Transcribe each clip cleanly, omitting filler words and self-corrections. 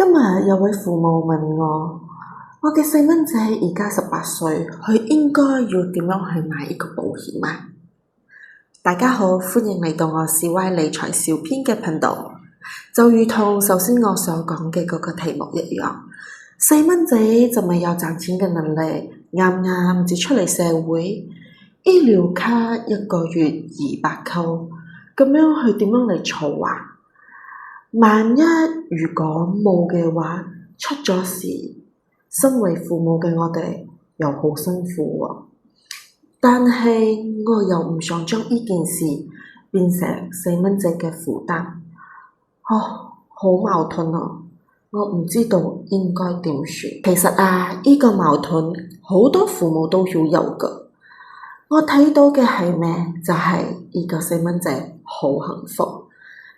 今日有位父母問我嘅細蚊仔而家18歲，佢應該要點樣去買一個保險啊？大家好，歡迎嚟到我CY理財小編嘅頻道。就如同首先我所講嘅嗰個題目一樣，細蚊仔就未有賺錢嘅能力，啱啱至出嚟社會，醫療卡一個月200扣，咁樣佢點樣嚟儲啊？萬一如果冇嘅話，出咗事，身為父母嘅我哋又好辛苦喎。但係我又唔想將呢件事變成細蚊仔嘅負擔，好矛盾啊！我唔知道應該點算。其實呢個矛盾好多父母都要有㗎。我睇到嘅係咩？就係呢個細蚊仔好幸福。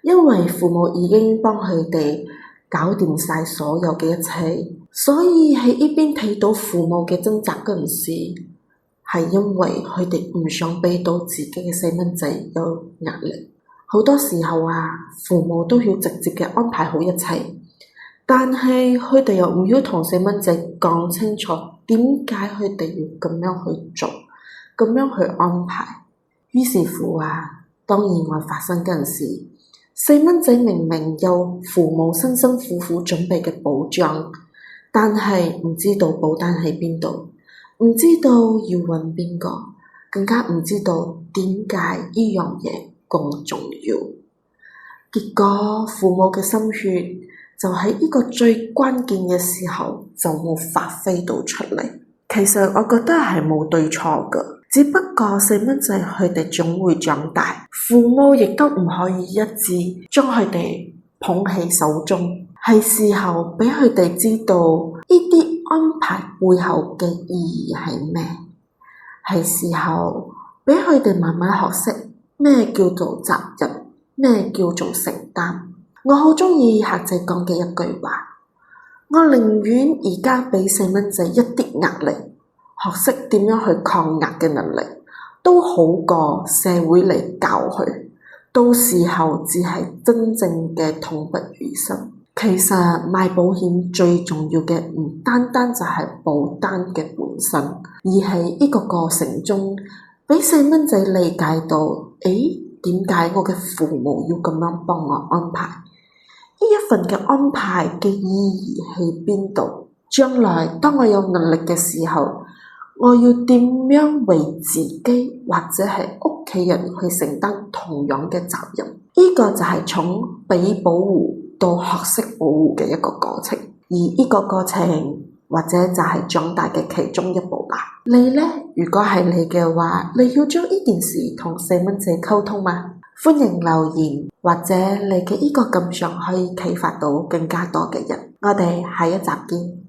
因為父母已經幫佢哋搞掂晒所有嘅一切，所以喺呢邊睇到父母嘅掙扎嗰陣時，係因為佢哋唔想俾到自己嘅細蚊仔有壓力。好多時候父母都要直接嘅安排好一切，但係佢哋又唔要同細蚊仔講清楚點解佢哋要咁樣去做，咁樣去安排。於是乎當意外發生嗰陣時，細蚊仔明明有父母辛辛苦苦準備嘅保障，但係唔知道保單喺邊度，唔知道要揾邊個，更加唔知道點解呢樣嘢咁重要。結果父母嘅心血就喺呢個最關鍵嘅時候就冇發揮到出嚟。其實我覺得係冇對錯㗎，只不過細蚊仔佢哋總會長大，父母亦都唔可以一致將佢哋捧喺手中，係時候俾佢哋知道呢啲安排背後嘅意義係咩，係時候俾佢哋慢慢學識咩叫做責任，咩叫做承擔。我好鍾意客仔講嘅一句話，我寧願而家俾細蚊仔一啲壓力，學識點樣去抗壓嘅能力，都好過社會嚟教佢，到時候只係真正嘅痛不欲生。其實買保險最重要嘅唔單單就係保單嘅本身，而係呢個過程中俾細蚊仔理解到，點解我嘅父母要咁樣幫我安排？呢一份嘅安排嘅意義喺邊度？將來當我有能力嘅時候，我要點樣為自己或者係屋企人去承擔同樣嘅責任？呢個就係從被保護到學識保護嘅一個過程，而呢個過程或者就係長大嘅其中一步吧。你呢？如果係你嘅話，你要將呢件事同細蚊仔溝通嗎？歡迎留言，或者你嘅呢個感想可以啟發到更加多嘅人。我哋下一集見。